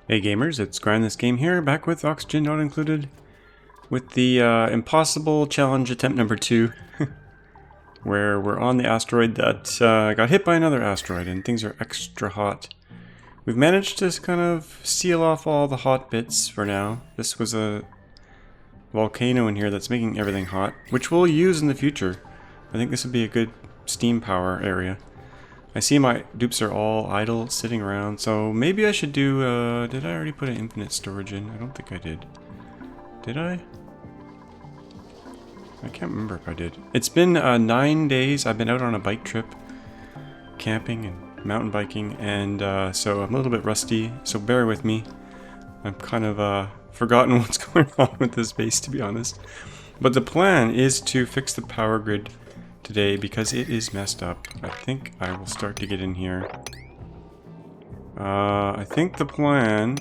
Hey gamers, it's grindthisgame here, back with oxygen not included, with the impossible challenge attempt number 2, where we're on the asteroid that got hit by another asteroid and things are extra hot. We've managed to kind of seal off all the hot bits for now. This was a volcano in here that's making everything hot, which we'll use in the future. I think this would be a good steam power area. I see my dupes are all idle, sitting around, so maybe I should do, did I already put an infinite storage in? I don't think I did. Did I? I can't remember if I did. It's been 9 days. I've been out on a bike trip, camping and mountain biking, and so I'm a little bit rusty, so bear with me. I've kind of forgotten what's going on with this base, to be honest. But the plan is to fix the power grid today because it is messed up. I think I will start to get in here. I think the plan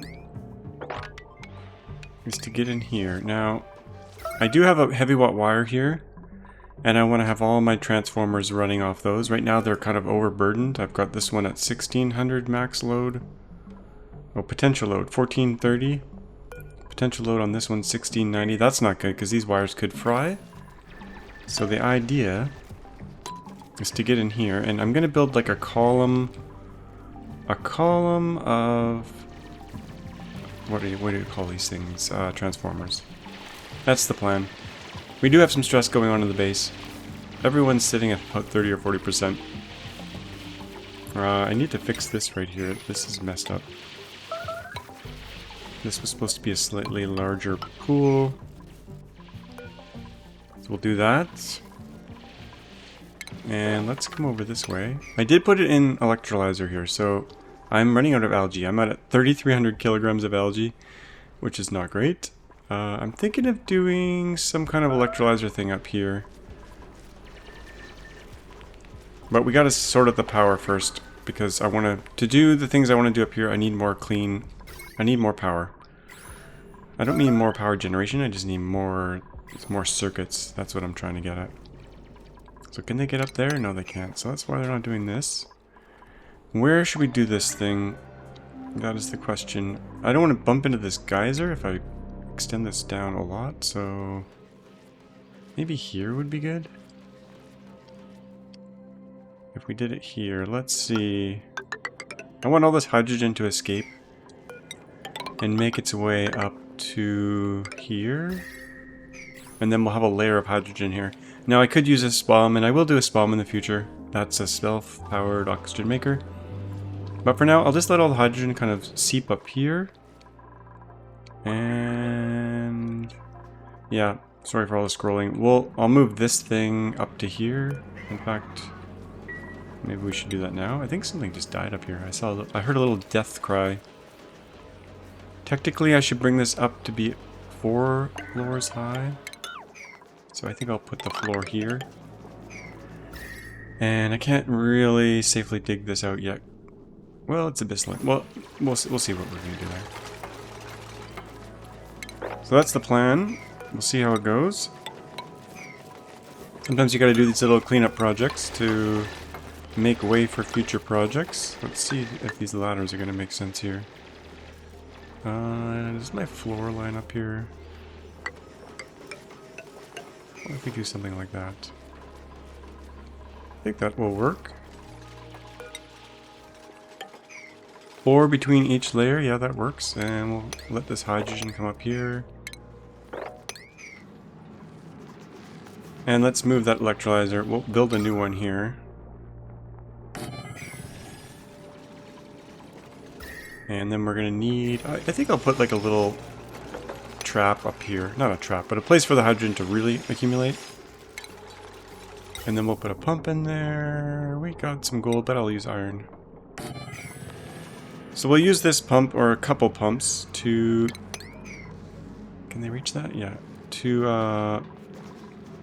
is to get in here. Now, I do have a heavy watt wire here, and I want to have all my transformers running off those. Right now they're kind of overburdened. I've got this one at 1600 max load. Oh, potential load, 1430. Potential load on this one, 1690. That's not good because these wires could fry. So the idea is to get in here, and I'm gonna build like a column of what do you call these things? Transformers. That's the plan. We do have some stress going on in the base. Everyone's sitting at about 30 or 40%. I need to fix this right here. This is messed up. This was supposed to be a slightly larger pool. So we'll do that. And let's come over this way. I did put it in electrolyzer here, so I'm running out of algae. I'm at 3,300 kilograms of algae, which is not great. I'm thinking of doing some kind of electrolyzer thing up here. But we gotta sort out the power first, because I want to do the things I want to do up here, I need more power. I don't mean more power generation, I just need more circuits. That's what I'm trying to get at. So can they get up there? No, they can't. So that's why they're not doing this. Where should we do this thing? That is the question. I don't want to bump into this geyser if I extend this down a lot, so maybe here would be good. If we did it here, let's see. I want all this hydrogen to escape and make its way up to here. And then we'll have a layer of hydrogen here. Now I could use a SPOM, and I will do a SPOM in the future. That's a self-powered oxygen maker. But for now, I'll just let all the hydrogen kind of seep up here. And yeah, sorry for all the scrolling. I'll move this thing up to here. In fact, maybe we should do that now. I think something just died up here. I heard a little death cry. Technically, I should bring this up to be 4 floors high. So I think I'll put the floor here. And I can't really safely dig this out yet. Well, it's abysmal. Well, we'll see what we're going to do there. So that's the plan. We'll see how it goes. Sometimes you got to do these little cleanup projects to make way for future projects. Let's see if these ladders are going to make sense here. Does my floor line up here? What if we do something like that? I think that will work. 4 between each layer, yeah, that works. And we'll let this hydrogen come up here. And let's move that electrolyzer. We'll build a new one here. And then we're gonna need, I think I'll put like a little trap up here. Not a trap, but a place for the hydrogen to really accumulate. And then we'll put a pump in there. We got some gold, but I'll use iron. So we'll use this pump, or a couple pumps, to... Can they reach that? Yeah. To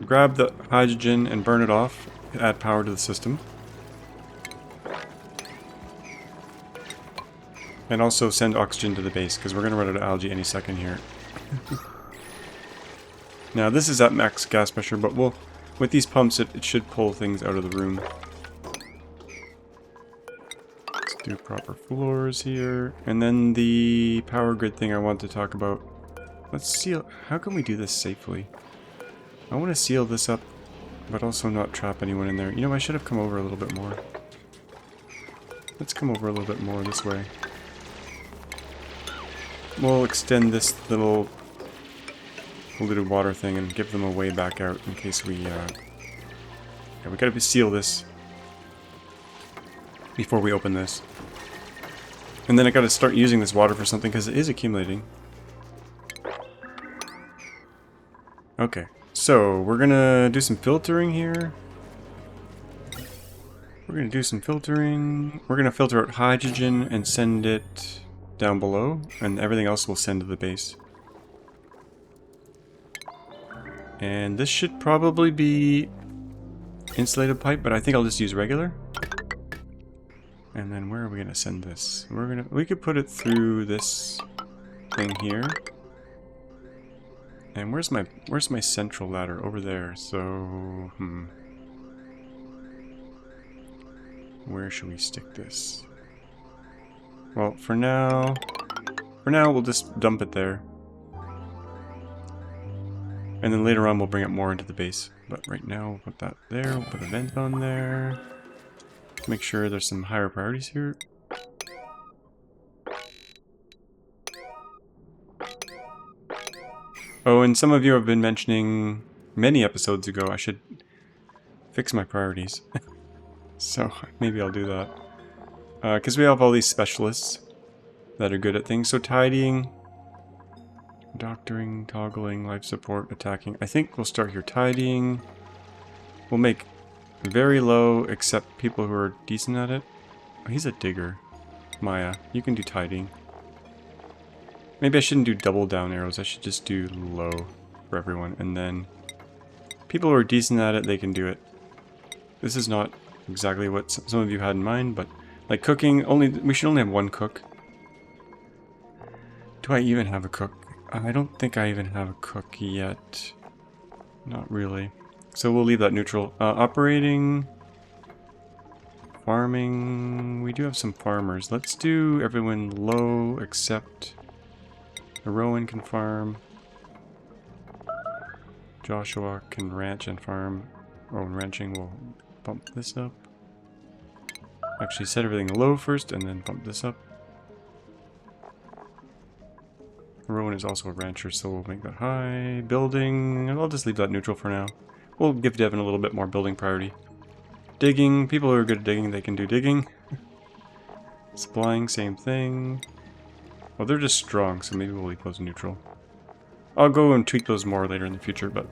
grab the hydrogen and burn it off, add power to the system. And also send oxygen to the base, because we're going to run out of algae any second here. Now this is at max gas pressure, but with these pumps it should pull things out of the room. Do proper floors here. And then the power grid thing I want to talk about. Let's seal. How can we do this safely? I want to seal this up, but also not trap anyone in there. You know, I should have come over a little bit more. Let's come over a little bit more this way. We'll extend this little polluted water thing and give them a way back out in case we, yeah, we gotta seal this before we open this. And then I gotta start using this water for something because it is accumulating. Okay, so we're gonna do some filtering here. We're gonna do some filtering. We're gonna filter out hydrogen and send it down below, and everything else will send to the base. And this should probably be insulated pipe, but I think I'll just use regular. And then where are we gonna send this? We could put it through this thing here. And where's my central ladder? Over there. So, where should we stick this? Well, for now we'll just dump it there. And then later on we'll bring it more into the base. But right now we'll put that there, we'll put a vent on there. Make sure there's some higher priorities here. Oh, and some of you have been mentioning many episodes ago I should fix my priorities. So maybe I'll do that. Because we have all these specialists that are good at things. So tidying, doctoring, toggling, life support, attacking. I think we'll start here tidying. We'll make very low, except people who are decent at it. Oh, he's a digger. Maya, you can do tidying. Maybe I shouldn't do double down arrows. I should just do low for everyone. And then people who are decent at it, they can do it. This is not exactly what some of you had in mind, but like cooking, we should only have one cook. Do I even have a cook? I don't think I even have a cook yet. Not really. So we'll leave that neutral. Operating, farming, we do have some farmers. Let's do everyone low except Rowan can farm. Joshua can ranch and farm. Oh, and ranching will bump this up. Actually set everything low first and then bump this up. Rowan is also a rancher, so we'll make that high. Building, and I'll just leave that neutral for now. We'll give Devin a little bit more building priority. Digging, people who are good at digging, they can do digging. Supplying, same thing. Well, they're just strong, so maybe we'll leave those neutral. I'll go and tweak those more later in the future, but...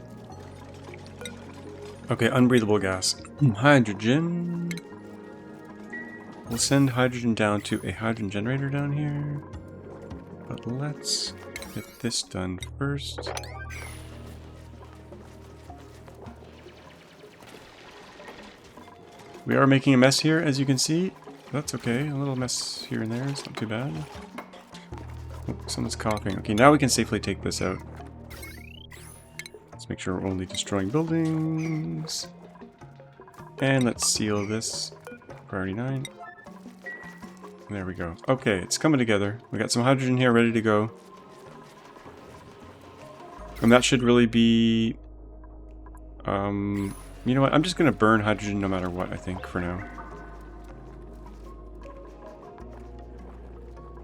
Okay, unbreathable gas. Hydrogen. We'll send hydrogen down to a hydrogen generator down here. But let's get this done first. We are making a mess here, as you can see. That's okay. A little mess here and there. It's not too bad. Oh, someone's coughing. Okay, now we can safely take this out. Let's make sure we're only destroying buildings. And let's seal this. Priority 9. There we go. Okay, it's coming together. We got some hydrogen here ready to go. And that should really be... you know what? I'm just going to burn hydrogen no matter what, I think, for now.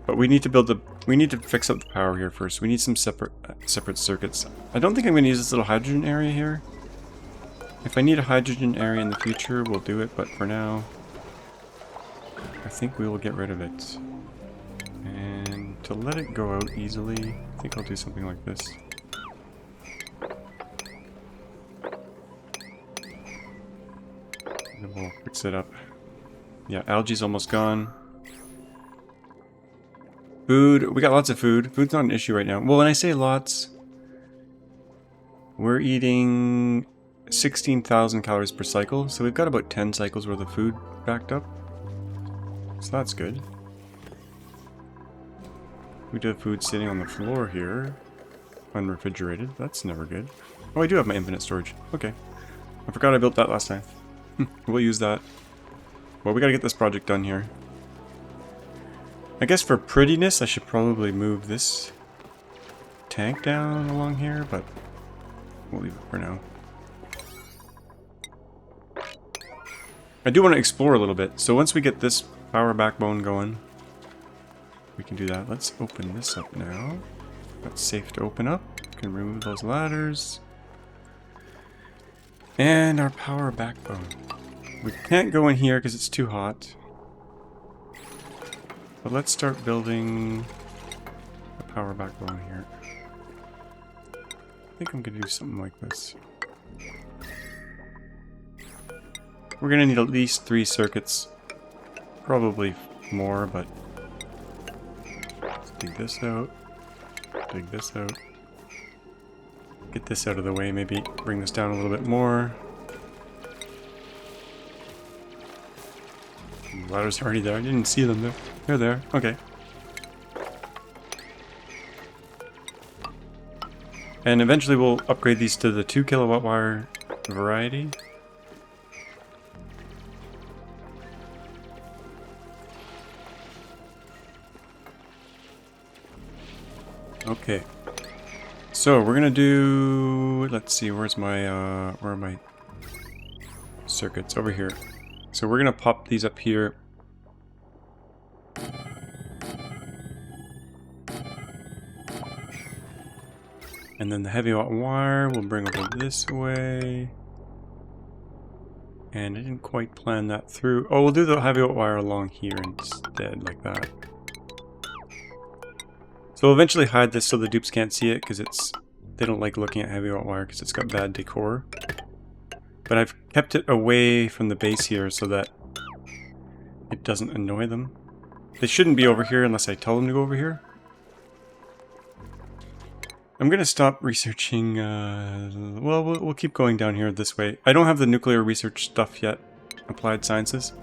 But we need to build the... We need to fix up the power here first. We need some separate circuits. I don't think I'm going to use this little hydrogen area here. If I need a hydrogen area in the future, we'll do it. But for now, I think we will get rid of it. And to let it go out easily, I think I'll do something like this. And we'll fix it up. Yeah, algae's almost gone. Food, we got lots of food. Food's not an issue right now. Well, when I say lots, we're eating 16,000 calories per cycle, so we've got about 10 cycles worth of food backed up. So that's good. We do have food sitting on the floor here, unrefrigerated. That's never good. Oh, I do have my infinite storage. Okay. I forgot I built that last time. We'll use that. Well, we gotta get this project done here. I guess for prettiness, I should probably move this tank down along here, but we'll leave it for now. I do want to explore a little bit, so once we get this power backbone going, we can do that. Let's open this up now. That's safe to open up. We can remove those ladders. And our power backbone. We can't go in here because it's too hot. But let's start building a power backbone here. I think I'm going to do something like this. We're going to need at least 3 circuits. Probably more, but... let's dig this out. Dig this out. Get this out of the way, maybe bring this down a little bit more. The ladders are already there. I didn't see them there. They're there. Okay. And eventually we'll upgrade these to the 2 kilowatt wire variety. Okay. So we're gonna do, let's see, where's my where are my circuits? Over here. So we're gonna pop these up here. And then the heavy watt wire we'll bring over this way. And I didn't quite plan that through. Oh, we'll do the heavy watt wire along here instead, like that. So we'll eventually hide this so the dupes can't see it, because they don't like looking at heavy watt wire because it's got bad decor. But I've kept it away from the base here so that it doesn't annoy them. They shouldn't be over here unless I tell them to go over here. I'm going to stop researching, well, we'll keep going down here this way. I don't have the nuclear research stuff yet, applied sciences.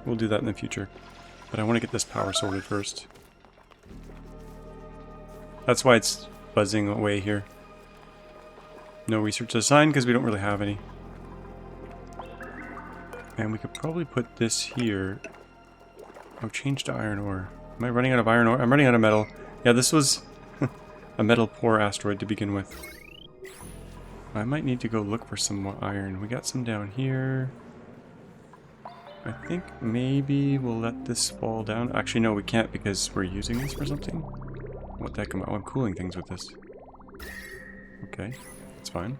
We'll do that in the future. But I want to get this power sorted first. That's why it's buzzing away here. No research assigned because we don't really have any. And we could probably put this here. Oh, change to iron ore. Am I running out of iron ore? I'm running out of metal. Yeah, this was a metal poor asteroid to begin with. I might need to go look for some more iron. We got some down here. I think maybe we'll let this fall down. Actually, no, we can't because we're using this for something. What the heck am I? Oh, I'm cooling things with this. Okay, that's fine.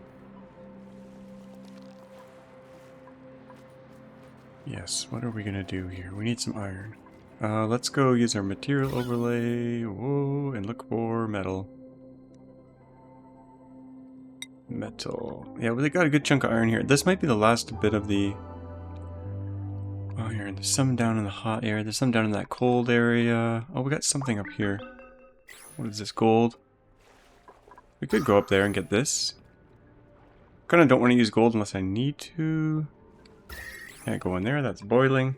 Yes, what are we gonna do here? We need some iron. Let's go use our material overlay. Whoa, and look for metal. Metal. Yeah, well, they got a good chunk of iron here. This might be the last bit of the iron. There's some down in the hot area. There's some down in that cold area. Oh, we got something up here. What is this? Gold. We could go up there and get this. Kind of don't want to use gold unless I need to. Can't go in there. That's boiling.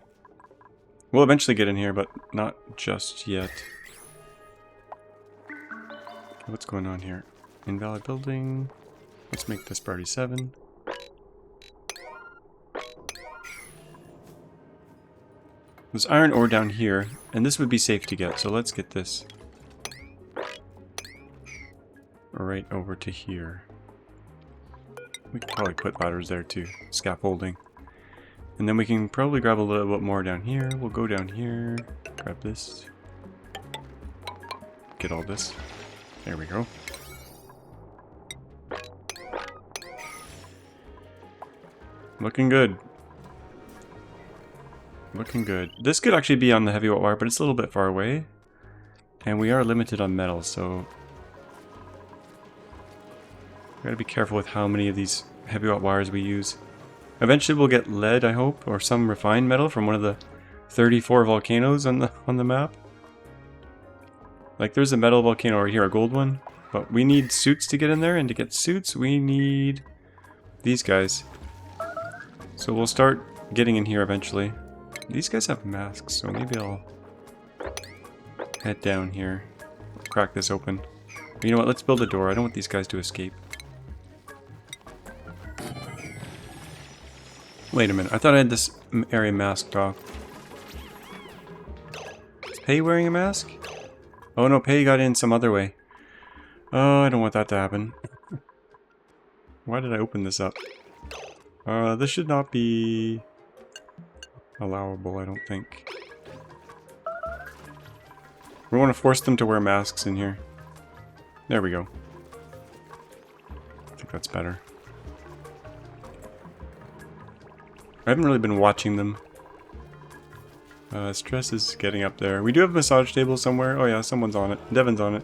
We'll eventually get in here, but not just yet. What's going on here? Invalid building. Let's make this priority 7. There's iron ore down here, and this would be safe to get, so let's get this. Right over to here. We could probably put ladders there too. Scaffolding. And then we can probably grab a little bit more down here. We'll go down here. Grab this. Get all this. There we go. Looking good. Looking good. This could actually be on the heavy wire, but it's a little bit far away. And we are limited on metal, so gotta be careful with how many of these heavy wires we use. Eventually we'll get lead, I hope, or some refined metal from one of the 34 volcanoes on the map. Like there's a metal volcano over here, a gold one. But we need suits to get in there, and to get suits we need these guys. So we'll start getting in here eventually. These guys have masks, so maybe I'll head down here. Crack this open. But you know what, let's build a door. I don't want these guys to escape. Wait a minute, I thought I had this area masked off. Let's Pei wearing a mask? Oh no, Pei got in some other way. Oh, I don't want that to happen. Why did I open this up? This should not be allowable, I don't think. We want to force them to wear masks in here. There we go. I think that's better. I haven't really been watching them. Stress is getting up there. We do have a massage table somewhere. Oh yeah, someone's on it. Devin's on it.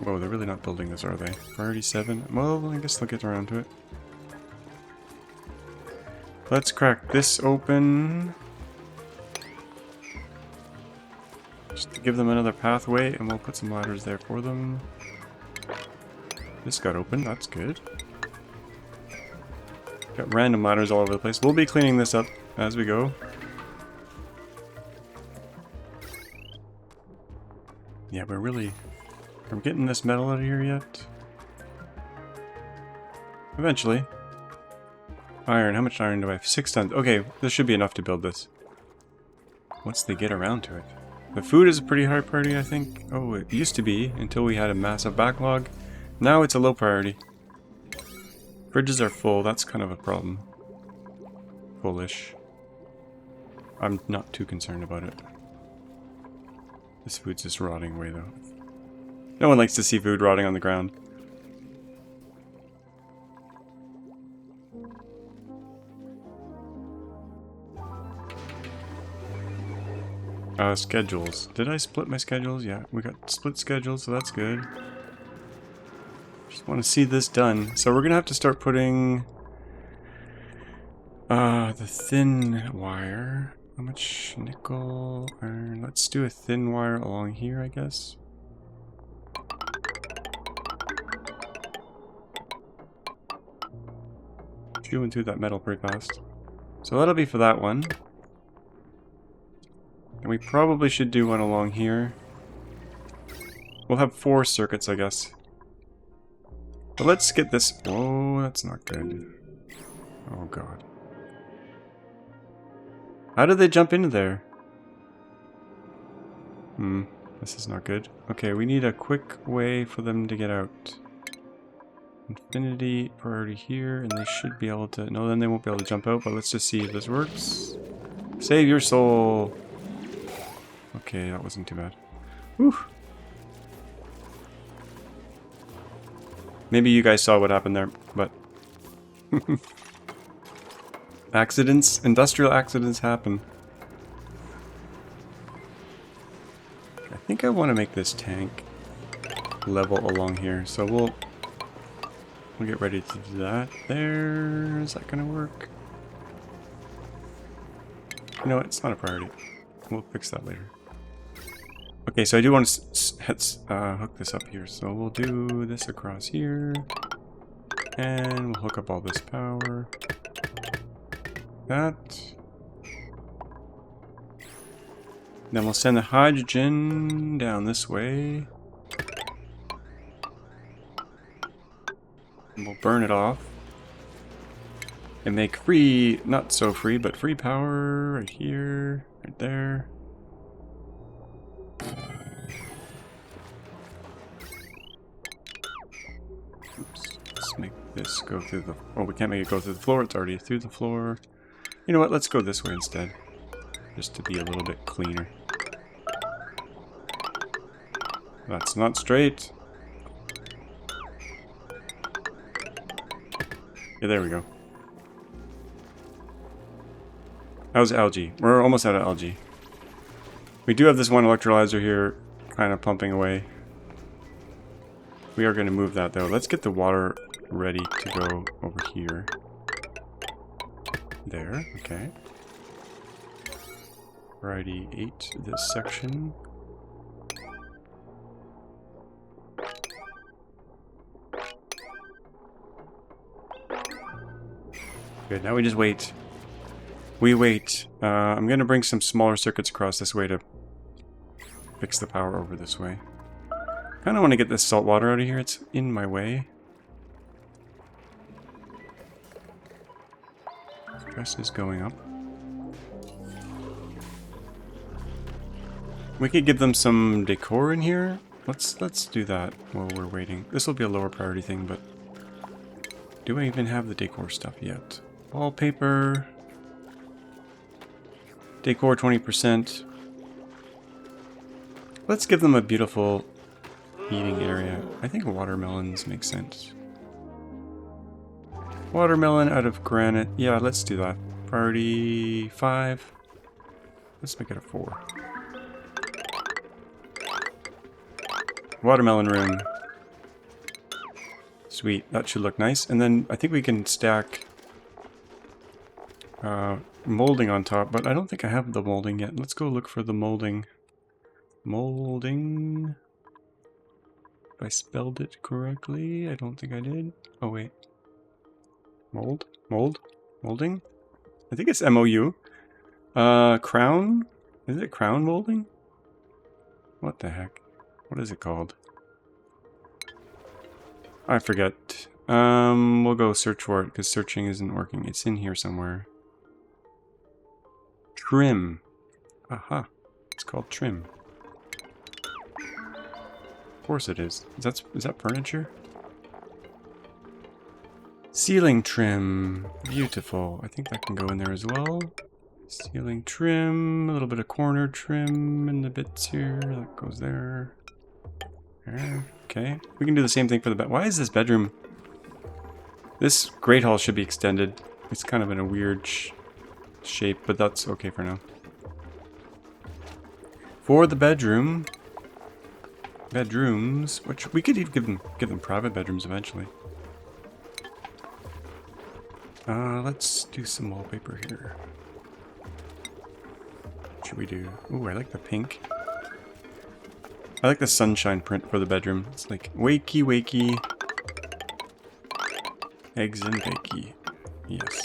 Whoa, they're really not building this, are they? Priority 7? Well, I guess they'll get around to it. Let's crack this open. Just to give them another pathway, and we'll put some ladders there for them. This got open, that's good. Got random ladders all over the place. We'll be cleaning this up as we go. Yeah, we're getting this metal out of here yet? Eventually. Iron, how much iron do I have? 6 tons. Okay, this should be enough to build this. Once they get around to it. The food is a pretty high priority, I think. Oh, it used to be, until we had a massive backlog. Now it's a low priority. Fridges are full, that's kind of a problem. Fullish. I'm not too concerned about it. This food's just rotting away though. No one likes to see food rotting on the ground. Schedules. Did I split my schedules? Yeah, we got split schedules, so that's good. Just want to see this done. So we're gonna have to start putting the thin wire. How much nickel, iron? Let's do a thin wire along here, I guess. Chewing through that metal pretty fast. So that'll be for that one. And we probably should do one along here. We'll have 4 circuits, I guess. But let's get this... Whoa, that's not good. Oh god. How did they jump into there? This is not good. Okay, we need a quick way for them to get out. Infinity priority here, and they should be able to... No, then they won't be able to jump out, but let's just see if this works. Save your soul! Okay, that wasn't too bad. Whew. Maybe you guys saw what happened there, but... Accidents, industrial accidents happen. I think I want to make this tank level along here, so we'll get ready to do that. There, is that gonna work? You know what, it's not a priority. We'll fix that later. Okay, so I do want to hook this up here, so we'll do this across here, and we'll hook up all this power. That. Then we'll send the hydrogen down this way. And we'll burn it off. And make free, not so free, but free power right here, right there. Oops, let's make this go through the... Oh, we can't make it go through the floor, it's already through the floor. You know what, let's go this way instead. Just to be a little bit cleaner. That's not straight. Yeah, there we go. How's algae? We're almost out of algae. We do have this one electrolyzer here kind of pumping away. We are going to move that though. Let's get the water ready to go over here. There, okay. Variety 8, this section. Good, now we just wait. We wait. I'm gonna bring some smaller circuits across this way to fix the power over this way. Kinda wanna get this salt water out of here, it's in my way. Stress is going up. We could give them some decor in here. Let's do that while we're waiting. This will be a lower priority thing, but do I even have the decor stuff yet? Wallpaper. Decor 20%. Let's give them a beautiful eating area. I think watermelons make sense. Watermelon out of granite. Yeah, let's do that. Priority 5. Let's make it a 4. Watermelon room. Sweet, that should look nice. And then I think we can stack molding on top, but I don't think I have the molding yet. Let's go look for the molding. Molding. If I spelled it correctly, I don't think I did. Oh wait. Mold? Mold? Molding? I think it's MOU. Crown? Is it crown molding? What the heck? What is it called? I forget. We'll go search for it because searching isn't working. It's in here somewhere. Trim. Aha. It's called trim. Of course it is. Is that furniture? Ceiling trim. Beautiful. I think that can go in there as well. Ceiling trim. A little bit of corner trim and the bits here. That goes there. There. Okay. We can do the same thing for the bed. Why is this bedroom? This great hall should be extended. It's kind of in a weird shape, but that's okay for now. For the bedrooms, which we could even give them private bedrooms eventually. Let's do some wallpaper here. What should we do? Ooh, I like the pink. I like the sunshine print for the bedroom. It's like wakey wakey. Eggs and bakey. Yes.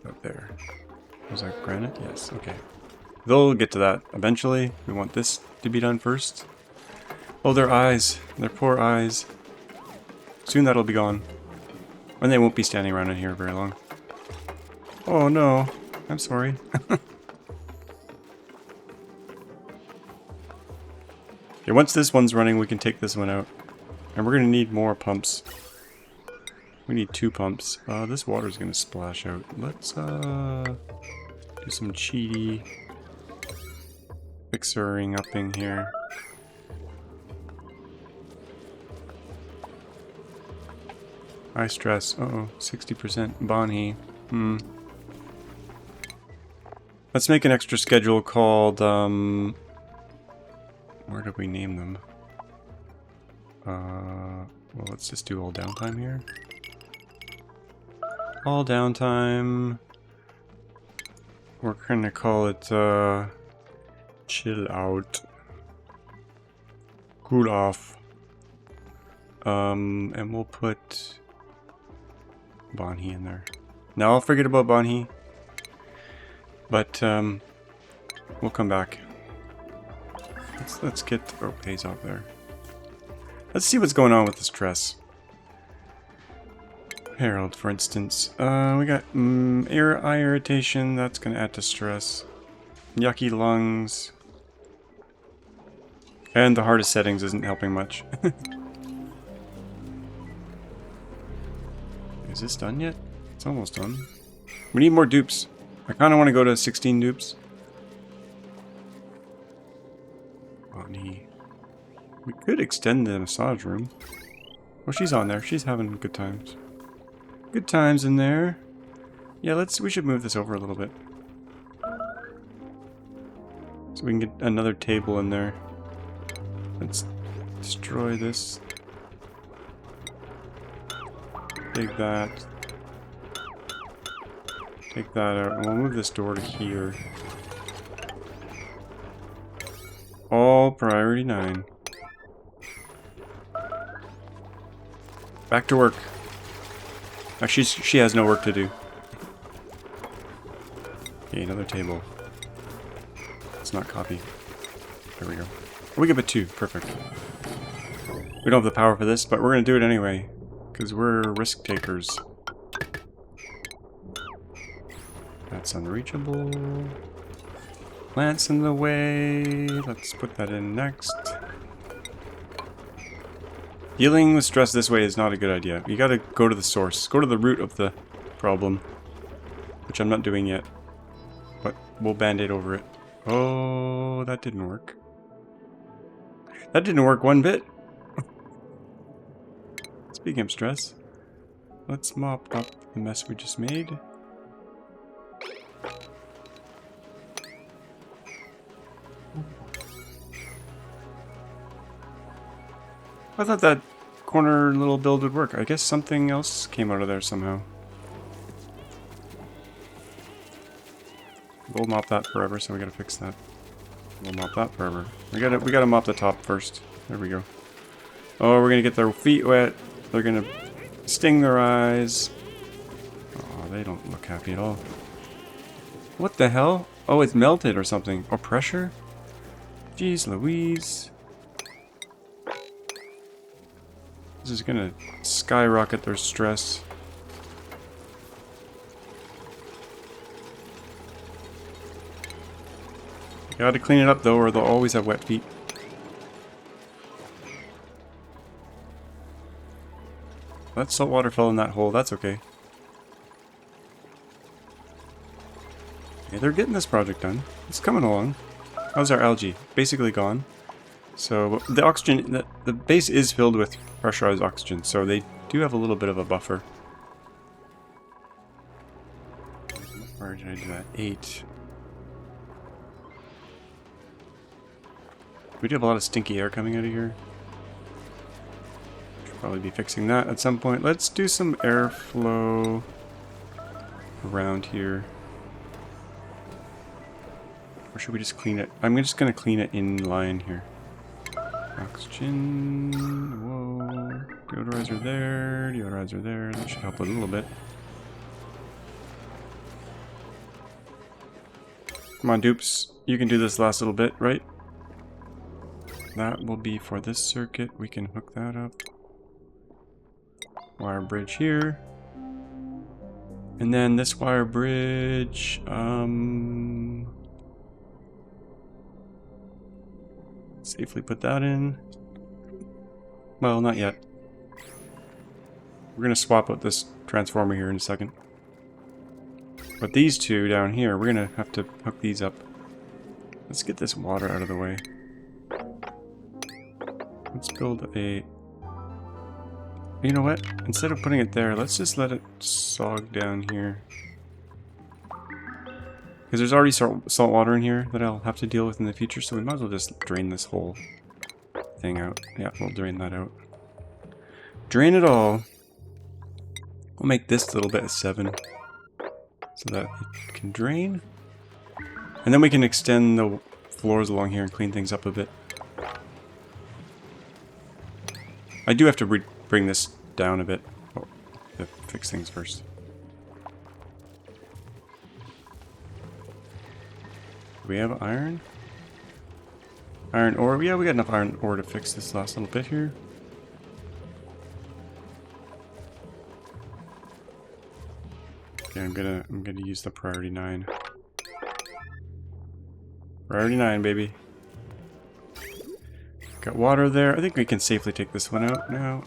Up there. Was that granite? Yes, okay. They'll get to that eventually. We want this to be done first. Oh, their eyes. Their poor eyes. Soon that'll be gone. And they won't be standing around in here very long. Oh no. I'm sorry. Okay, once this one's running, we can take this one out. And we're going to need more pumps. We need 2 pumps. This water's going to splash out. Let's do some cheaty fixering up in here. High stress. Uh-oh, 60% Bonhi. Let's make an extra schedule called, where did we name them? Well, let's just do all downtime here. All downtime. We're gonna call it, chill out. Cool off. And we'll put Bonhi in there. Now I'll forget about Bonhi. But, we'll come back. Let's get... Oh, pays off there. Let's see what's going on with the stress. Harold, for instance. We got eye irritation. That's going to add to stress. Yucky lungs. And the hardest settings isn't helping much. Is this done yet? It's almost done. We need more dupes. I kind of want to go to 16 dupes. Bonnie. We could extend the massage room. Well, she's on there. She's having good times. Good times in there. Yeah, we should move this over a little bit. So we can get another table in there. Let's destroy this. Take that. Take that out. And we'll move this door to here. All priority 9. Back to work. Actually, she has no work to do. Okay, another table. Let's not copy. There we go. We give it 2. Perfect. We don't have the power for this, but we're going to do it anyway. Because we're risk takers. That's unreachable. Plants in the way. Let's put that in next. Dealing with stress this way is not a good idea. You gotta go to the source. Go to the root of the problem. Which I'm not doing yet. But we'll band-aid over it. Oh, that didn't work. That didn't work one bit. Speaking of stress, let's mop up the mess we just made. I thought that corner little build would work. I guess something else came out of there somehow. We'll mop that forever, so we gotta fix that. We'll mop that forever. We gotta mop the top first. There we go. Oh, we're gonna get their feet wet. They're gonna sting their eyes. Oh, they don't look happy at all. What the hell? Oh, it's melted or something. Or pressure? Jeez Louise. This is gonna skyrocket their stress. Gotta clean it up though, or they'll always have wet feet. That salt water fell in that hole, that's okay. Yeah, they're getting this project done. It's coming along. How's our algae? Basically gone. So the oxygen, the base is filled with pressurized oxygen, so they do have a little bit of a buffer. Where did I do that? 8. We do have a lot of stinky air coming out of here. Should probably be fixing that at some point. Let's do some airflow around here. Or should we just clean it? I'm just going to clean it in line here. Oxygen. Whoa. Deodorizer there. Deodorizer there. That should help a little bit. Come on, dupes. You can do this last little bit, right? That will be for this circuit. We can hook that up. Wire bridge here. And then this wire bridge, safely put that in. Well, not yet. We're gonna swap out this transformer here in a second. But these two down here, we're gonna have to hook these up. Let's get this water out of the way. Let's build a... You know what? Instead of putting it there, let's just let it sog down here. Because there's already salt water in here that I'll have to deal with in the future, so we might as well just drain this whole thing out. Yeah, we'll drain that out. Drain it all. We'll make this little bit a 7. So that it can drain. And then we can extend the floors along here and clean things up a bit. I do have to bring this down a bit. Oh, to fix things first. Do we have iron? Iron ore? Yeah, we got enough iron ore to fix this last little bit here. Okay, I'm gonna use the priority 9. Priority 9, baby. Got water there. I think we can safely take this one out now.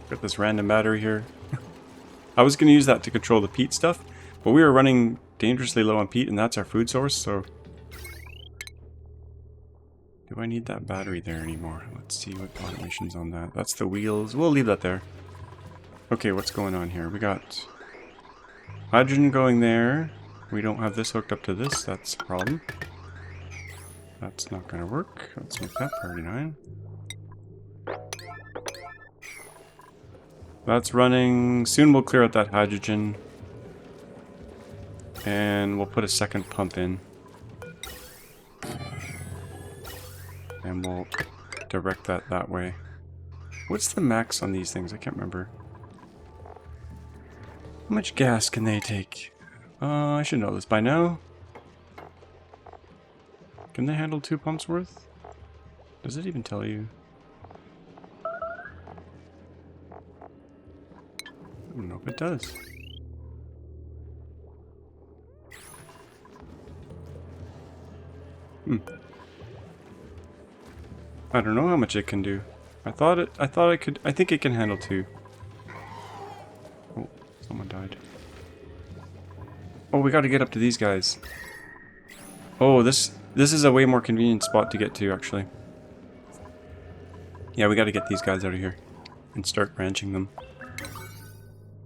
Got this random battery here. I was going to use that to control the peat stuff, but we are running dangerously low on peat, and that's our food source, so... Do I need that battery there anymore? Let's see what automation's on that. That's the wheels. We'll leave that there. Okay, what's going on here? We got hydrogen going there. We don't have this hooked up to this. That's a problem. That's not going to work. Let's make that priority 9. That's running. Soon we'll clear out that hydrogen. And we'll put a second pump in. And we'll direct that way. What's the max on these things? I can't remember. How much gas can they take? I should know this by now. Can they handle 2 pumps worth? Does it even tell you? I don't know if it does. I don't know how much it can do. I thought I could. I think it can handle 2. Oh, someone died. Oh, we got to get up to these guys. Oh, this is a way more convenient spot to get to, actually. Yeah, we got to get these guys out of here and start ranching them.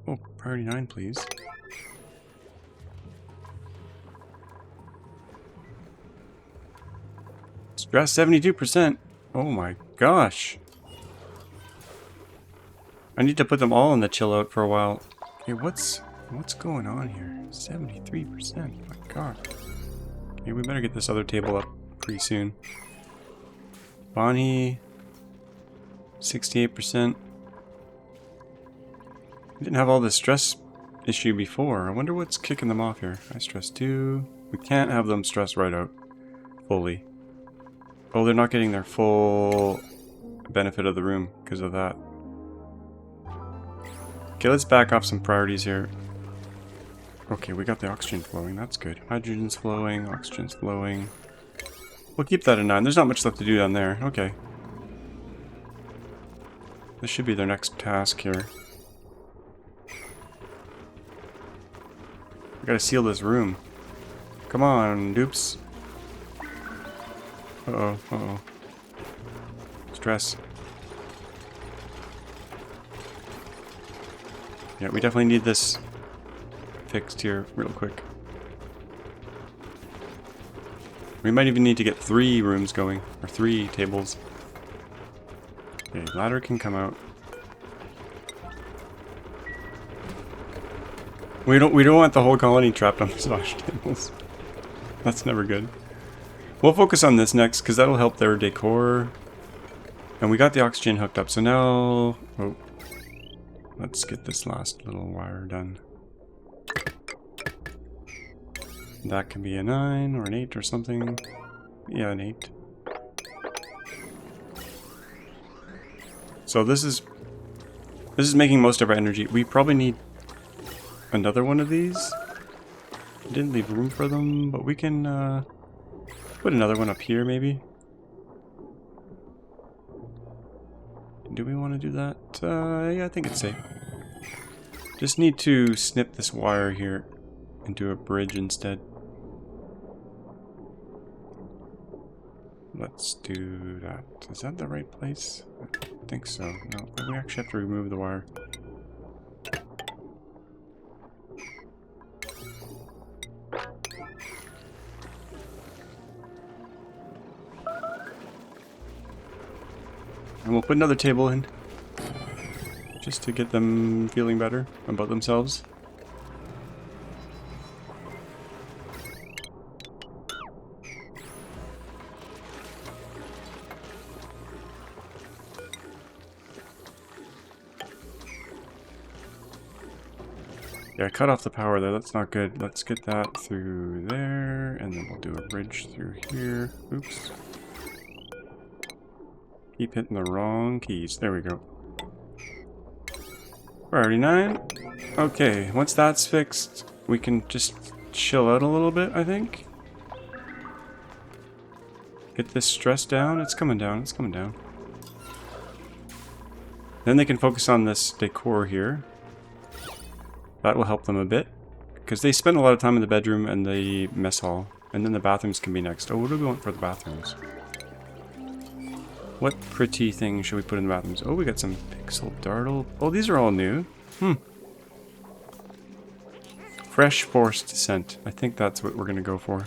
Oh, priority 9, please. Stress 72%. Oh my gosh. I need to put them all in the chill out for a while. Okay, what's going on here? 73%. My god. Okay, we better get this other table up pretty soon. Bonnie, 68%. Didn't have all this stress issue before. I wonder what's kicking them off here. I stress 2. We can't have them stress right out fully. Oh, they're not getting their full benefit of the room because of that. Okay, let's back off some priorities here. Okay, we got the oxygen flowing. That's good. Hydrogen's flowing. Oxygen's flowing. We'll keep that in 9. There's not much left to do down there. Okay. This should be their next task here. We gotta seal this room. Come on, dupes. Uh-oh, uh-oh. Stress. Yeah, we definitely need this fixed here real quick. We might even need to get 3 rooms going, or 3 tables. Okay, ladder can come out. We don't want the whole colony trapped on the massage tables. That's never good. We'll focus on this next, because that'll help their decor. And we got the oxygen hooked up, so now... Oh. Let's get this last little wire done. That can be a 9 or an 8 or something. Yeah, an 8. So this is making most of our energy. We probably need another one of these. Didn't leave room for them, but we can put another one up here maybe. Do we want to do that? Yeah, I think it's safe. Just need to snip this wire here and do a bridge instead. Let's do that. Is that the right place? I think so. No, we actually have to remove the wire. And we'll put another table in, just to get them feeling better about themselves. Yeah, I cut off the power there, that's not good. Let's get that through there, and then we'll do a bridge through here. Oops. Keep hitting the wrong keys. There we go. Priority 9. Okay, once that's fixed, we can just chill out a little bit, I think. Get this stress down. It's coming down. It's coming down. Then they can focus on this decor here. That will help them a bit, because they spend a lot of time in the bedroom and the mess hall. And then the bathrooms can be next. Oh, what do we want for the bathrooms? What pretty thing should we put in the bathrooms? Oh, we got some pixel dartle. Oh, these are all new. Fresh forest scent. I think that's what we're going to go for.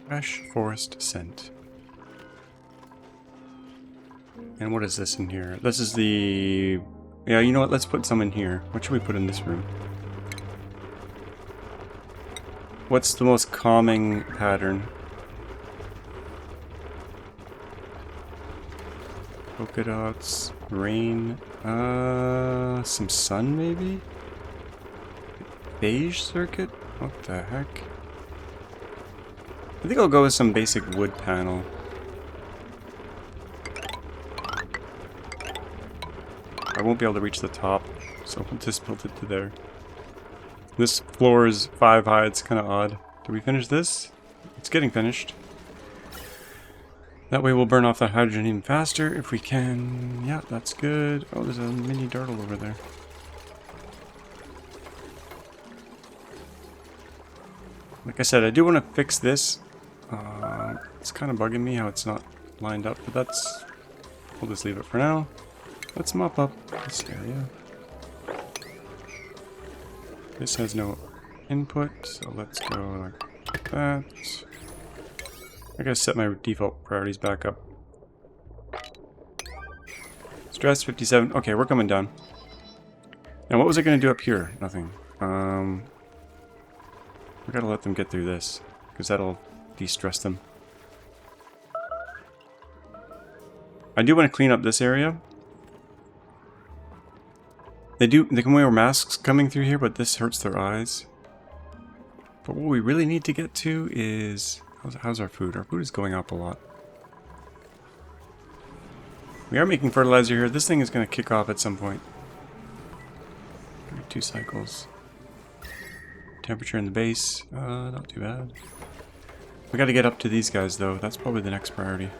Fresh forest scent. And what is this in here? This is the... Yeah, you know what? Let's put some in here. What should we put in this room? What's the most calming pattern? Polka dots, rain, some sun maybe? Beige circuit? What the heck? I think I'll go with some basic wood panel. I won't be able to reach the top, so we'll just build it to there. This floor is 5 high, it's kind of odd. Did we finish this? It's getting finished. That way we'll burn off that hydrogen even faster if we can. Yeah, that's good. Oh, there's a mini dartle over there. Like I said, I do want to fix this. It's kind of bugging me how it's not lined up, but that's... We'll just leave it for now. Let's mop up this area. This has no input, so let's go like that. I gotta set my default priorities back up. Stress 57. Okay, we're coming down. Now, what was I gonna do up here? Nothing. We gotta let them get through this, because that'll de-stress them. I do want to clean up this area. They can wear masks coming through here, but this hurts their eyes. But what we really need to get to is... How's our food? Our food is going up a lot. We are making fertilizer here. This thing is going to kick off at some point. 2 cycles. Temperature in the base. Not too bad. We got to get up to these guys, though. That's probably the next priority.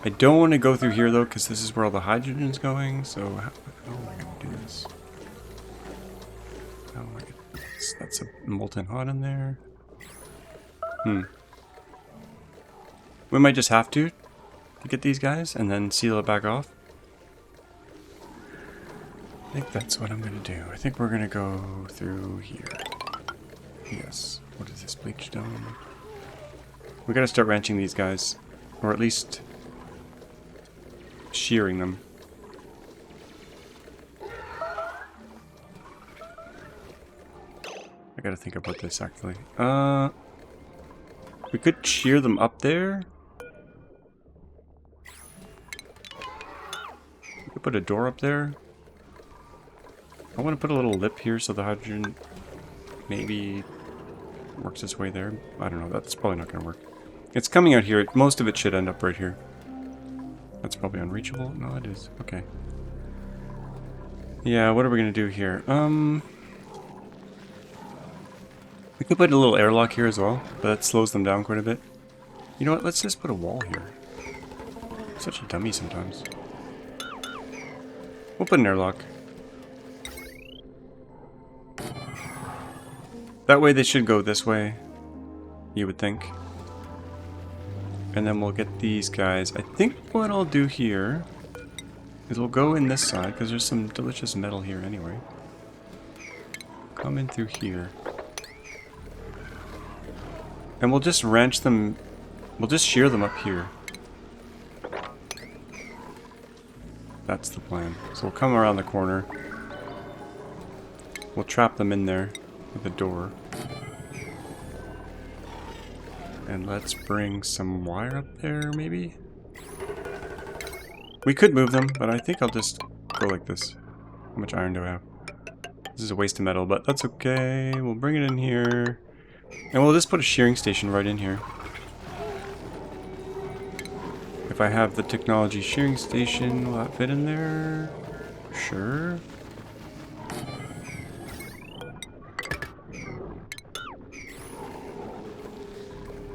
I don't want to go through here, though, because this is where all the hydrogen's going. So, how am I going to do this? Oh my goodness. That's a molten hot in there. We might just have to get these guys and then seal it back off. I think that's what I'm going to do. I think we're going to go through here. Yes. What is this? Bleach stone? We got to start ranching these guys. Or at least shearing them. I got to think about this actually. We could shear them up there. We could put a door up there. I want to put a little lip here so the hydrogen maybe works its way there. I don't know, that's probably not going to work. It's coming out here. Most of it should end up right here. That's probably unreachable. No, it is. Okay. Yeah, what are we going to do here? We could put a little airlock here as well, but that slows them down quite a bit. You know what? Let's just put a wall here. I'm such a dummy sometimes. We'll put an airlock. That way they should go this way, you would think. And then we'll get these guys. I think what I'll do here is we'll go in this side, because there's some delicious metal here anyway. Come in through here. And we'll just ranch them, we'll just shear them up here. That's the plan. So we'll come around the corner. We'll trap them in there with a door. And let's bring some wire up there, maybe? We could move them, but I think I'll just go like this. How much iron do I have? This is a waste of metal, but that's okay. We'll bring it in here. And we'll just put a shearing station right in here. If I have the technology shearing station, will that fit in there? Sure.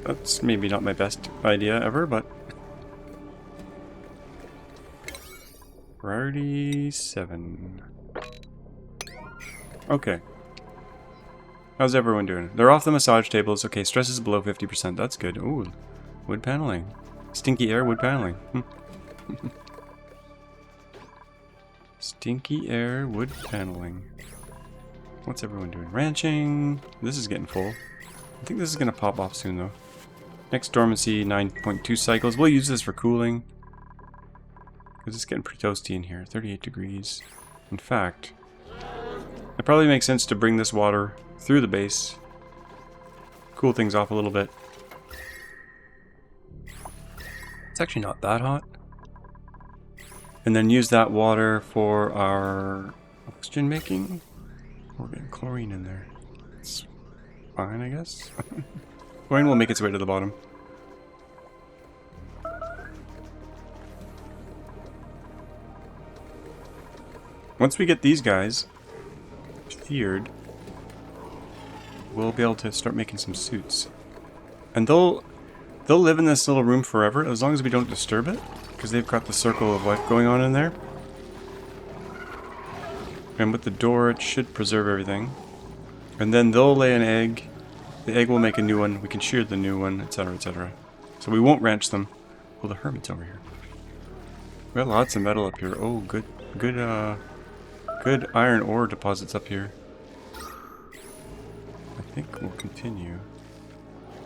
That's maybe not my best idea ever, but... Priority 7. Okay. How's everyone doing? They're off the massage tables. Okay, stress is below 50%. That's good. Ooh, wood paneling. Stinky air, wood paneling. Stinky air, wood paneling. What's everyone doing? Ranching. This is getting full. I think this is going to pop off soon, though. Next dormancy, 9.2 cycles. We'll use this for cooling. Because it's getting pretty toasty in here. 38 degrees. In fact, it probably makes sense to bring this water through the base. Cool things off a little bit. It's actually not that hot. And then use that water for our oxygen making. We're getting chlorine in there. It's fine, I guess. Chlorine will make its way to the bottom. Once we get these guys feared, we'll be able to start making some suits. And they'll live in this little room forever as long as we don't disturb it, because they've got the circle of life going on in there. And with the door, it should preserve everything. And then they'll lay an egg. The egg will make a new one. We can shear the new one, etc., etc. So we won't ranch them. Oh, the hermit's over here. We got lots of metal up here. Oh, good iron ore deposits up here. I think we'll continue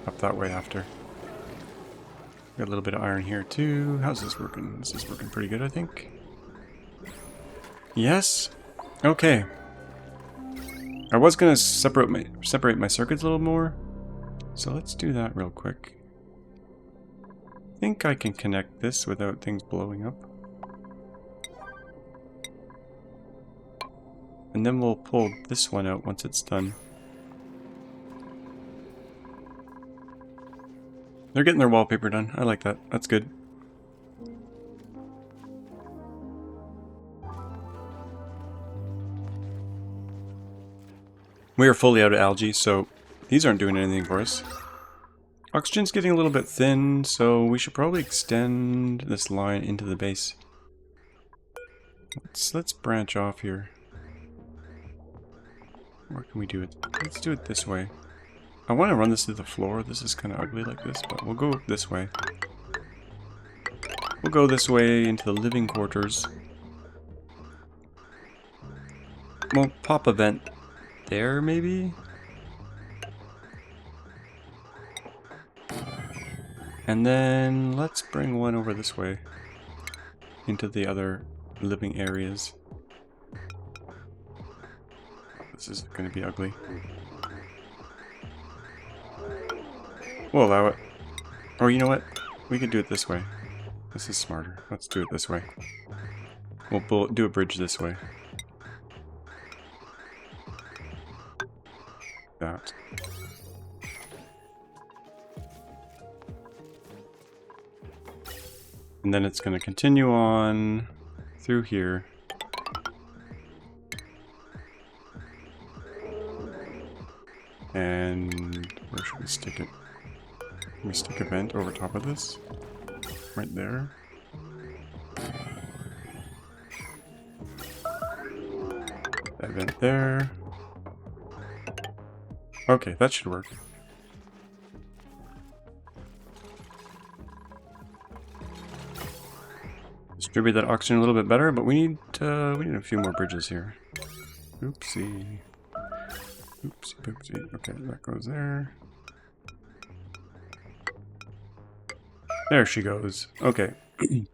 up that way after. Got a little bit of iron here too. How's this working? This is working pretty good, I think. Yes. Okay. I was gonna separate my circuits a little more, so let's do that real quick. I think I can connect this without things blowing up. And then we'll pull this one out once it's done. They're getting their wallpaper done. I like that. That's good. We are fully out of algae, so these aren't doing anything for us. Oxygen's getting a little bit thin, so we should probably extend this line into the base. Let's branch off here. Where can we do it? Let's do it this way. I want to run this through the floor. This is kind of ugly like this, but we'll go this way. We'll go this way into the living quarters. We'll pop a vent there, maybe? And then let's bring one over this way into the other living areas. This is going to be ugly. We'll allow it. Or you know what? We could do it this way. This is smarter. Let's do it this way. We'll do a bridge this way. That. And then it's going to continue on through here. And where should we stick it? Can we stick a vent over top of this? Right there. That vent there. Okay, that should work. Distribute that oxygen a little bit better, but we need a few more bridges here. Oopsie. Oopsie poopsie. Okay, that goes there. There she goes. Okay. They're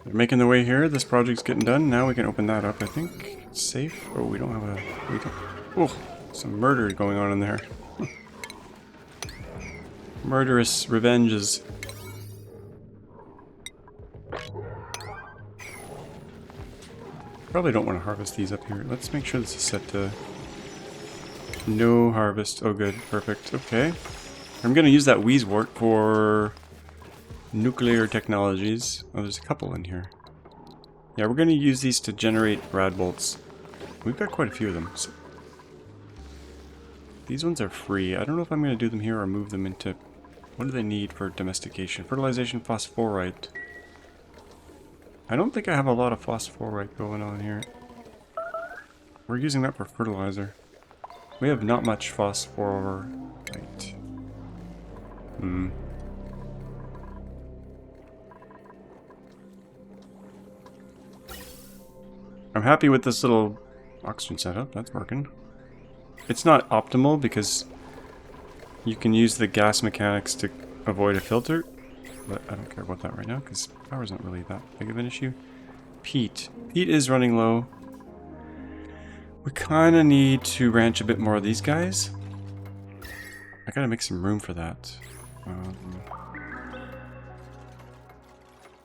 making their way here. This project's getting done. Now we can open that up, I think. It's safe. Oh, we don't have a... Oh, some murder going on in there. Murderous revenges. Probably don't want to harvest these up here. Let's make sure this is set to no harvest. Oh good, perfect. Okay. I'm going to use that Wheezewort for nuclear technologies. Oh, there's a couple in here. Yeah, we're going to use these to generate rad bolts. We've got quite a few of them. So these ones are free. I don't know if I'm going to do them here or move them into... What do they need for domestication? Fertilization, phosphorite. I don't think I have a lot of phosphorite going on here. We're using that for fertilizer. We have not much phosphorite. I'm happy with this little oxygen setup. That's working. It's not optimal because you can use the gas mechanics to avoid a filter, but I don't care about that right now because power's not really that big of an issue. Peat. Peat is running low. We kind of need to ranch a bit more of these guys. I gotta make some room for that.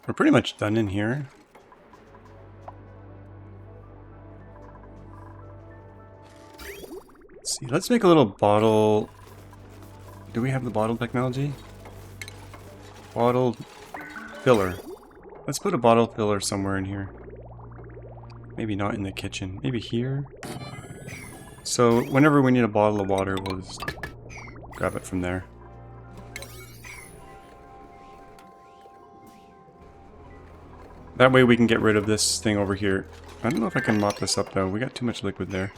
We're pretty much done in here. Let's see. Let's make a little bottle. Do we have the bottle technology? Bottled filler. Let's put a bottle filler somewhere in here. Maybe not in the kitchen. Maybe here. So whenever we need a bottle of water, we'll just grab it from there. That way we can get rid of this thing over here. I don't know if I can mop this up though. We got too much liquid there.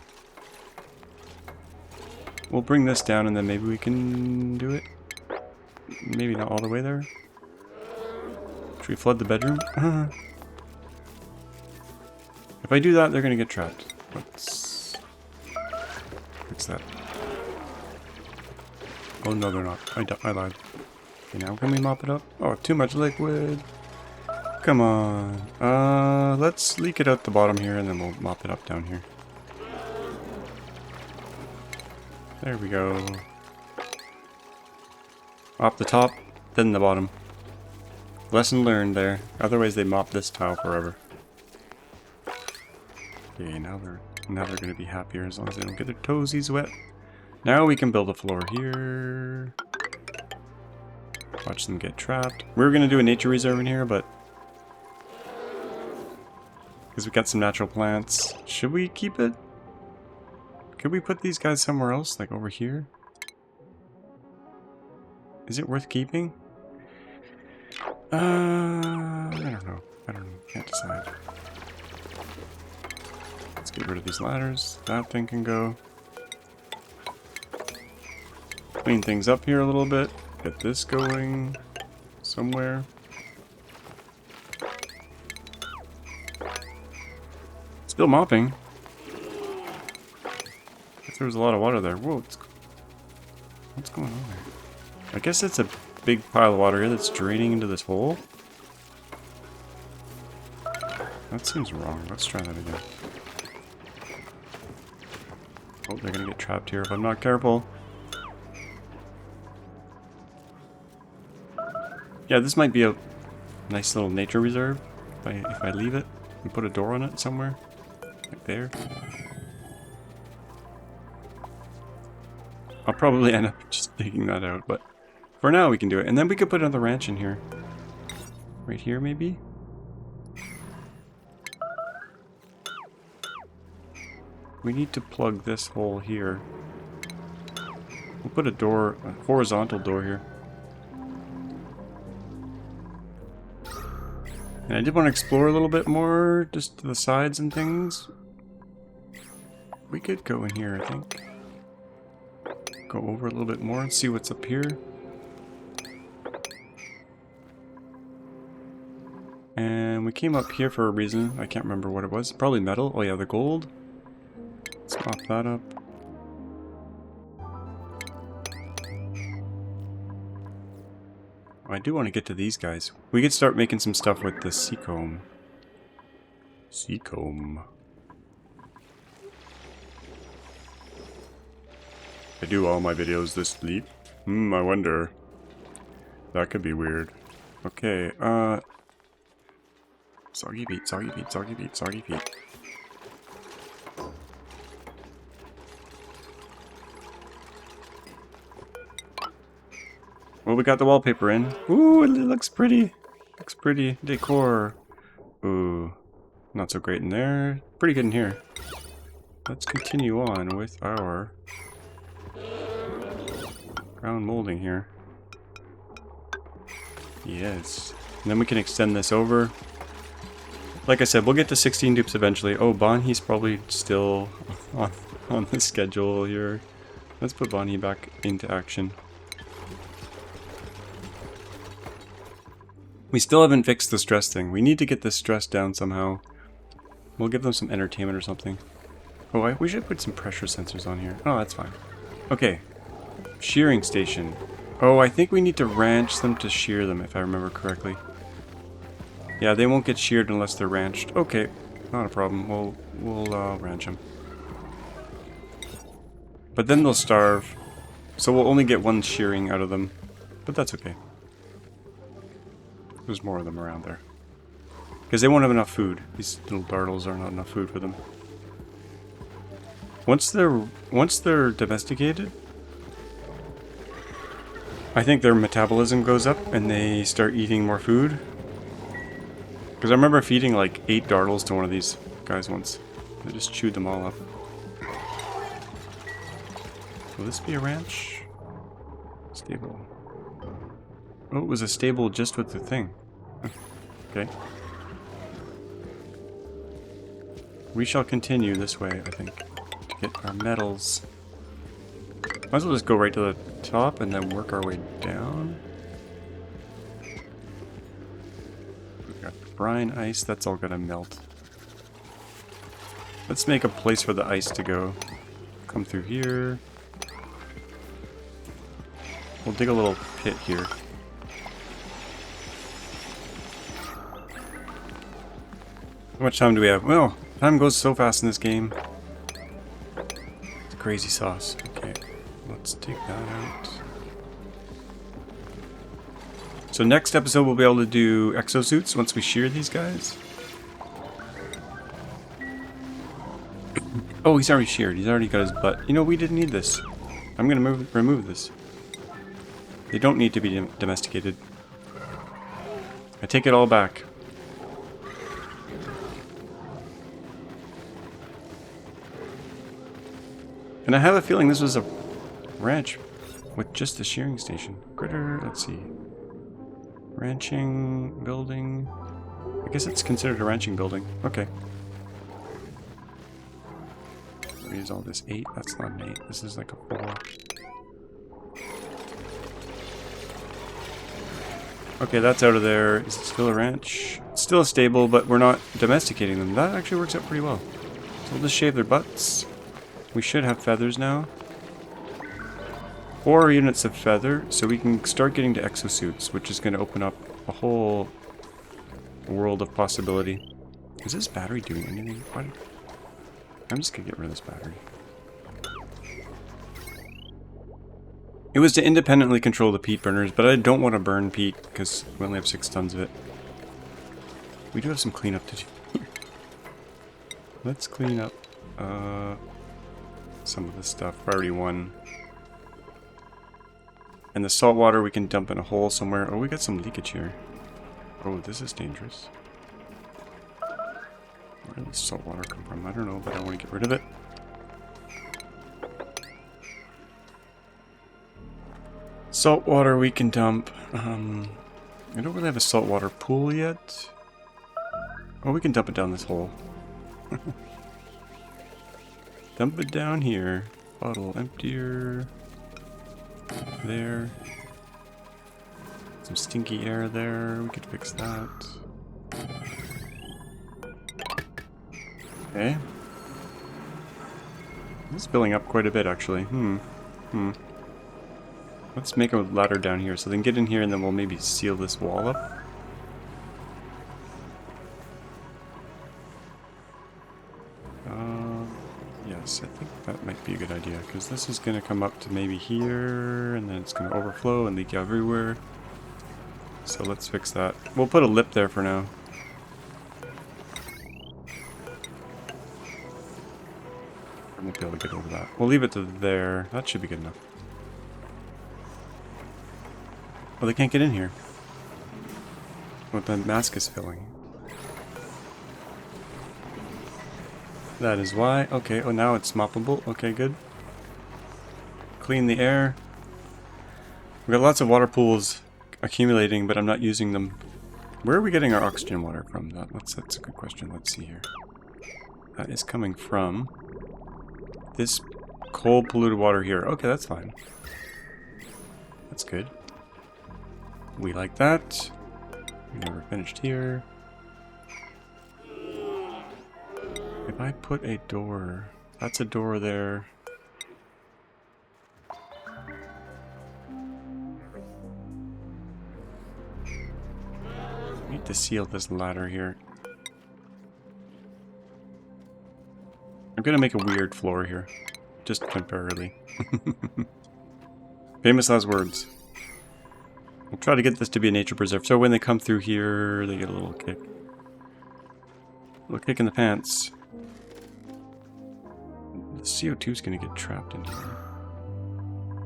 We'll bring this down and then maybe we can do it. Maybe not all the way there. Should we flood the bedroom? If I do that, they're gonna get trapped. Let's fix that. Oh no, they're not. I lied. Okay, now can we mop it up? Oh, too much liquid. Come on. Let's leak it out the bottom here and then we'll mop it up down here. There we go. Mop the top, then the bottom. Lesson learned there. Otherwise they mop this tile forever. Okay, now they're gonna be happier as long as they don't get their toesies wet. Now we can build a floor here. Watch them get trapped. We were gonna do a nature reserve in here, but because we got some natural plants. Should we keep it? Could we put these guys somewhere else, like over here? Is it worth keeping? I don't know. Can't decide. Let's get rid of these ladders. That thing can go. Clean things up here a little bit. Get this going somewhere. Still mopping. If there was a lot of water there. Whoa, what's going on there? I guess it's a big pile of water here that's draining into this hole. That seems wrong. Let's try that again. Oh, they're gonna get trapped here if I'm not careful. Yeah, this might be a nice little nature reserve if I leave it and put a door on it somewhere. Like there. I'll probably end up just digging that out, but for now we can do it. And then we could put another ranch in here. Right here, maybe? We need to plug this hole here. We'll put a door, a horizontal door here. And I did want to explore a little bit more, just to the sides and things. We could go in here, I think. Go over a little bit more and see what's up here. And we came up here for a reason. I can't remember what it was. Probably metal. Oh yeah, the gold. Let's mop that up. I do want to get to these guys. We could start making some stuff with the sea comb. Sea comb. I do all my videos this deep. I wonder. That could be weird. Okay, soggy feet, soggy feet, soggy feet, soggy feet. Well, we got the wallpaper in. Ooh, it looks pretty. Looks pretty. Decor. Ooh, not so great in there. Pretty good in here. Let's continue on with our ground molding here. Yes. And then we can extend this over. Like I said, we'll get to 16 dupes eventually. Oh, Bonhe's probably still on the schedule here. Let's put Bonhe back into action. We still haven't fixed the stress thing. We need to get this stress down somehow. We'll give them some entertainment or something. Oh, we should put some pressure sensors on here. Oh, that's fine. Okay. Shearing station. Oh, I think we need to ranch them to shear them, if I remember correctly. Yeah, they won't get sheared unless they're ranched. Okay, not a problem. We'll ranch them. But then they'll starve. So we'll only get one shearing out of them. But that's okay. There's more of them around there. Because they won't have enough food. These little dartles are not enough food for them. Once they're domesticated, I think their metabolism goes up and they start eating more food. Because I remember feeding like 8 dartles to one of these guys once. They just chewed them all up. Will this be a ranch? Stable. Oh, it was a stable just with the thing. Okay. We shall continue this way, I think, to get our metals. Might as well just go right to the top and then work our way down. We've got brine, ice, that's all gonna melt. Let's make a place for the ice to go. Come through here. We'll dig a little pit here. How much time do we have? Well, time goes so fast in this game. It's crazy sauce. Okay, let's take that out. So next episode we'll be able to do exosuits once we shear these guys. Oh, he's already sheared. He's already got his butt. You know, we didn't need this. I'm gonna remove this. They don't need to be domesticated. I take it all back. And I have a feeling this was a ranch with just the shearing station. Critter, let's see. Ranching building. I guess it's considered a ranching building. Okay. Is all this 8? That's not an 8. This is like a 4. Okay, that's out of there. Is it still a ranch? It's still a stable, but we're not domesticating them. That actually works out pretty well. So we'll just shave their butts. We should have feathers now. 4 units of feather, so we can start getting to exosuits, which is going to open up a whole world of possibility. Is this battery doing anything? What? I'm just going to get rid of this battery. It was to independently control the peat burners, but I don't want to burn peat because we only have 6 tons of it. We do have some cleanup to do. Let's clean up some of this stuff. Priority 1. And the salt water we can dump in a hole somewhere. Oh, we got some leakage here. Oh, this is dangerous. Where does salt water come from? I don't know, but I want to get rid of it. Salt water we can dump. I don't really have a saltwater pool yet. Oh, we can dump it down this hole. Dump it down here. Bottle emptier. There. Some stinky air there. We could fix that. Okay. This is filling up quite a bit, actually. Let's make a ladder down here so they can get in here and then we'll maybe seal this wall up. Yes, I think that might be a good idea because this is going to come up to maybe here and then it's going to overflow and leak everywhere. So let's fix that. We'll put a lip there for now. I won't be able to get over that. We'll leave it to there. That should be good enough. Oh, they can't get in here. What the mask is filling. That is why. Okay, oh now it's moppable. Okay, good. Clean the air. We've got lots of water pools accumulating, but I'm not using them. Where are we getting our oxygen water from? That's a good question. Let's see here. That is coming from this cold polluted water here. Okay, that's fine. That's good. We like that. We never finished here. If I put a door, that's a door there. I need to seal this ladder here. I'm gonna make a weird floor here, just temporarily. Famous last words. We'll try to get this to be a nature preserve, so when they come through here, they get a little kick. A little kick in the pants. The CO2 is going to get trapped in here.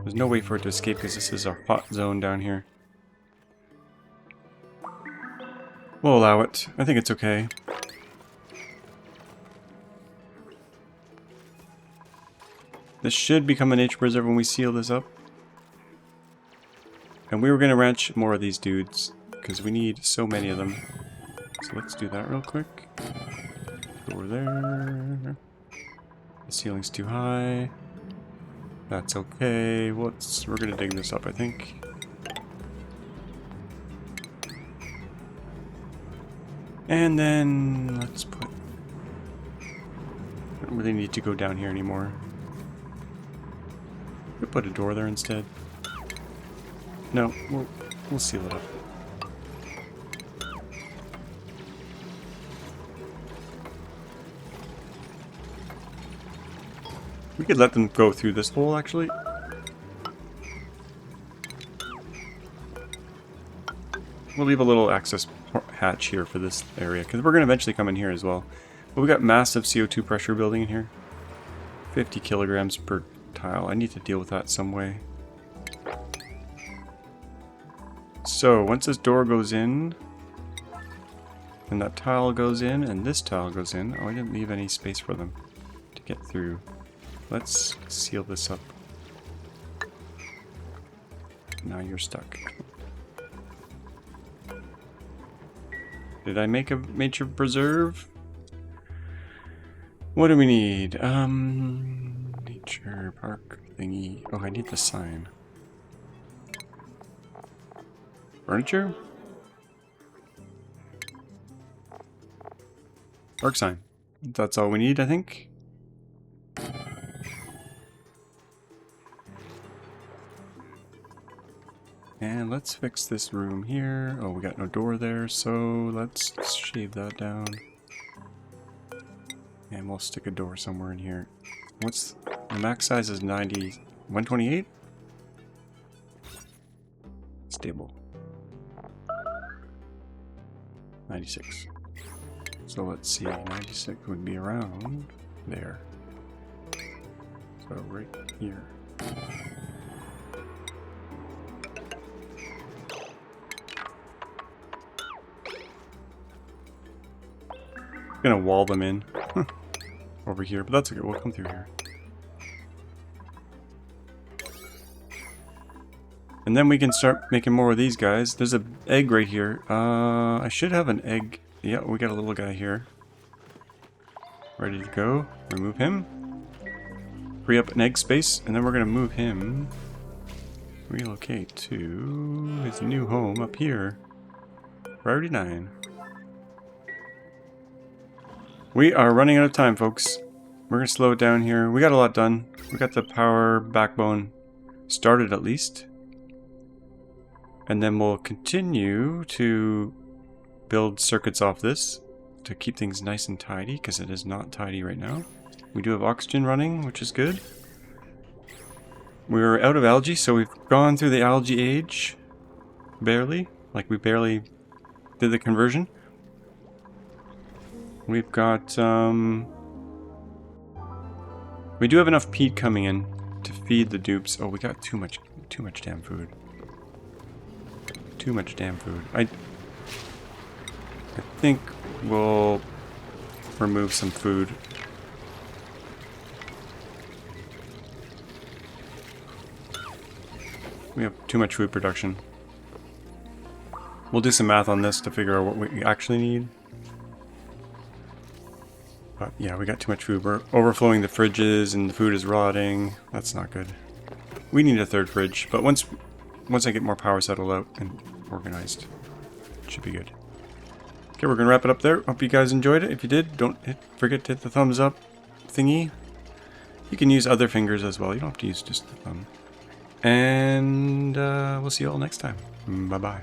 There's no way for it to escape because this is our hot zone down here. We'll allow it. I think it's okay. This should become a nature preserve when we seal this up. And we were going to ranch more of these dudes, because we need so many of them. So let's do that real quick. Over there. The ceiling's too high. That's okay. We're going to dig this up, I think. And then let's put... I don't really need to go down here anymore. We'll put a door there instead. No, we'll seal it up. We could let them go through this hole, actually. We'll leave a little access hatch here for this area, because we're going to eventually come in here as well. But we got massive CO2 pressure building in here. 50 kilograms per tile. I need to deal with that some way. So, once this door goes in, and that tile goes in, and this tile goes in, oh, I didn't leave any space for them to get through. Let's seal this up. Now you're stuck. Did I make a nature preserve? What do we need? Nature park thingy. Oh, I need the sign. Furniture? Park sign. That's all we need, I think. And let's fix this room here. Oh, we got no door there, so let's shave that down. And we'll stick a door somewhere in here. What's the max size is 90, 128? Stable. 96. So let's see, 96 would be around there. So right here. Gonna wall them in over here, but that's okay. We'll come through here. And then we can start making more of these guys. There's an egg right here. I should have an egg. Yeah, we got a little guy here. Ready to go. Remove him. Free up an egg space, and then we're gonna move him. Relocate to his new home up here. Priority 9. We are running out of time, folks. We're going to slow it down here. We got a lot done. We got the power backbone started at least. And then we'll continue to build circuits off this to keep things nice and tidy, because it is not tidy right now. We do have oxygen running, which is good. We're out of algae, so we've gone through the algae age. Barely. Like, we barely did the conversion. We've got, we do have enough peat coming in to feed the dupes. Oh, we got too much damn food. Too much damn food. I think we'll remove some food. We have too much food production. We'll do some math on this to figure out what we actually need. But yeah, we got too much food. We're overflowing the fridges and the food is rotting. That's not good. We need a third fridge, but once I get more power settled out and organized, it should be good. Okay, we're gonna wrap it up there. Hope you guys enjoyed it. If you did, don't forget to hit the thumbs up thingy. You can use other fingers as well. You don't have to use just the thumb. And we'll see you all next time. Bye-bye.